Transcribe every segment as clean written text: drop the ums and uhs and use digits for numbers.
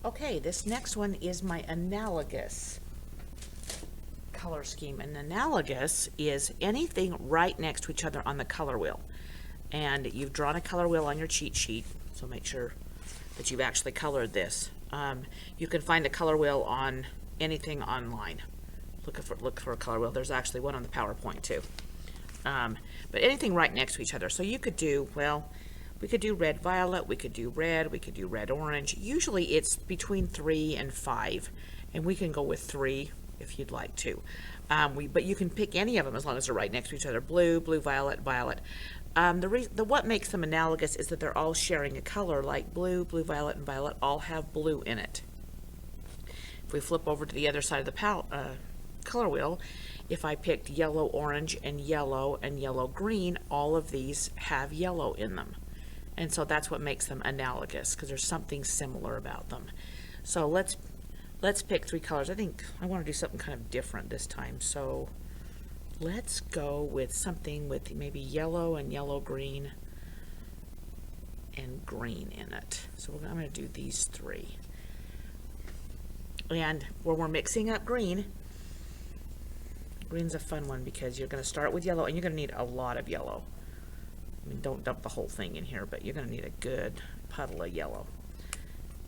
Okay, this next one is my analogous color scheme. And analogous is anything right next to each other on the color wheel. And you've drawn a color wheel on your cheat sheet, so make sure that you've actually colored this. You can find a color wheel on anything online. Look for a color wheel. There's actually one on the PowerPoint too. But anything right next to each other. So you could do, well, we could do red violet, we could do red, we could do red orange. Usually it's between 3 and 5, and we can go with 3 if you'd like to. But you can pick any of them as long as they're right next to each other. Blue, blue, violet, violet. What makes them analogous is that they're all sharing a color, like blue, blue, violet, and violet all have blue in it. If we flip over to the other side of the color wheel, if I picked yellow, orange, and yellow, green, all of these have yellow in them. And so that's what makes them analogous, because there's something similar about them. So let's pick 3 colors. I think I want to do something kind of different this time. So let's go with something with maybe yellow and yellow green and green in it. So I'm going to do these 3. And when we're mixing up green, green's a fun one because you're going to start with yellow and you're going to need a lot of yellow. I mean, don't dump the whole thing in here, but you're going to need a good puddle of yellow.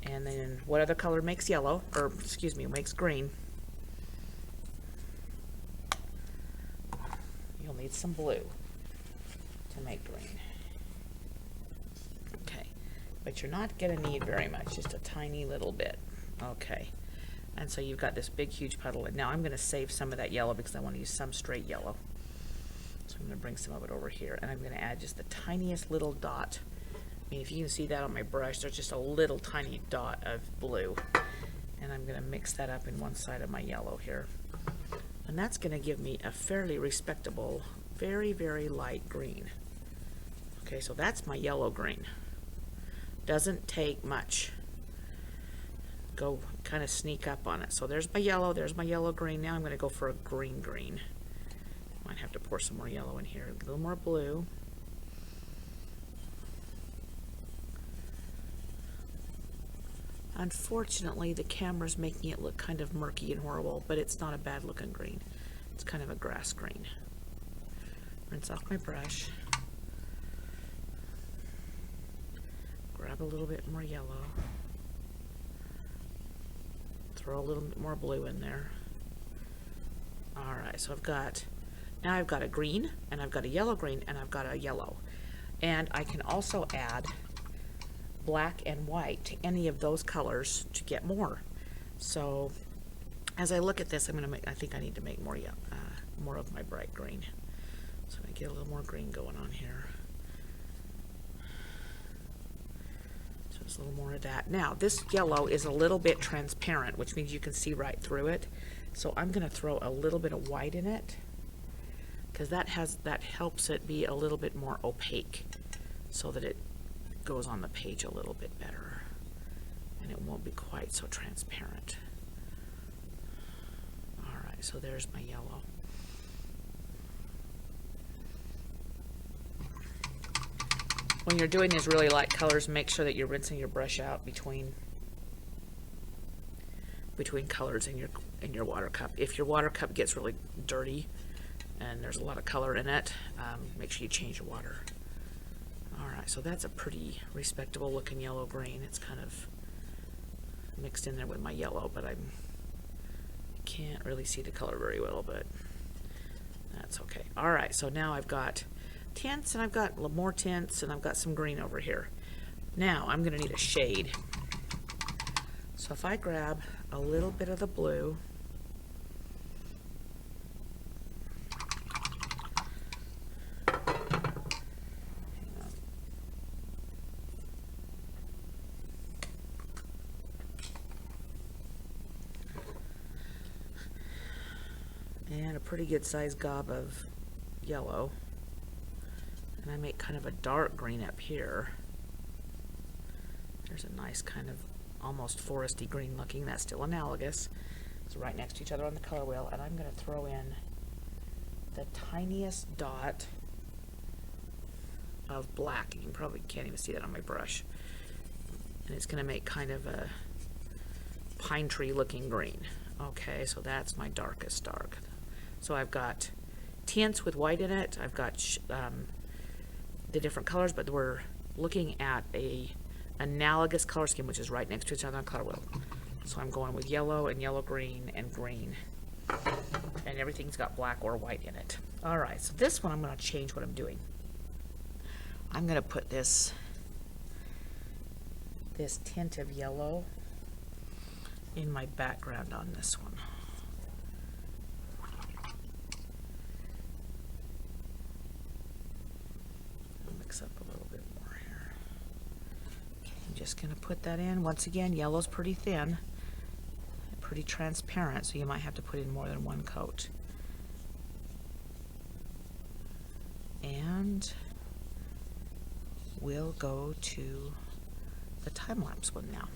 And then what other color makes yellow, or excuse me, makes green? You'll need some blue to make green. Okay, but you're not going to need very much, just a tiny little bit. Okay, and so you've got this big, huge puddle. And now I'm going to save some of that yellow because I want to use some straight yellow. So I'm going to bring some of it over here, and I'm going to add just the tiniest little dot. I mean, if you can see that on my brush, there's just a little tiny dot of blue. And I'm going to mix that up in one side of my yellow here. And that's going to give me a fairly respectable, very, very light green. Okay, so that's my yellow green. Doesn't take much. Go kind of sneak up on it. So there's my yellow green. Now I'm going to go for a green green. Might have to pour some more yellow in here. A little more blue. Unfortunately, the camera's making it look kind of murky and horrible, but it's not a bad looking green. It's kind of a grass green. Rinse off my brush. Grab a little bit more yellow. Throw a little bit more blue in there. Alright, so now I've got a green, and I've got a yellow green, and I've got a yellow. And I can also add black and white to any of those colors to get more. So as I look at this, I think I need to make more of my bright green. So I get a little more green going on here. So there's a little more of that. Now this yellow is a little bit transparent, which means you can see right through it. So I'm going to throw a little bit of white in it, because that helps it be a little bit more opaque, so that it goes on the page a little bit better, and it won't be quite so transparent. Alright, so there's my yellow. When you're doing these really light colors, make sure that you're rinsing your brush out between colors in your water cup. If your water cup gets really dirty and there's a lot of color in it, make sure you change your water. Alright, so that's a pretty respectable looking yellow green. It's kind of mixed in there with my yellow, but I can't really see the color very well, but that's okay. Alright, so now I've got tints, and I've got more tints, and I've got some green over here. Now I'm going to need a shade. So if I grab a little bit of the blue, and a pretty good sized gob of yellow, and I make kind of a dark green up here. There's a nice kind of almost foresty green looking. That's still analogous. So right next to each other on the color wheel, and I'm going to throw in the tiniest dot of black. You probably can't even see that on my brush. And it's going to make kind of a pine tree looking green. Okay, so that's my darkest dark. So I've got tints with white in it. I've got the different colors, but we're looking at a analogous color scheme, which is right next to each other on color wheel. So I'm going with yellow and yellow green and green, and everything's got black or white in it. All right, so this one I'm going to change what I'm doing. I'm going to put this tint of yellow in my background on this one. I'll mix up a little bit more here. Okay, I'm just going to put that in. Once again, yellow's pretty thin, pretty transparent, so you might have to put in more than one coat. And we'll go to the time-lapse one now.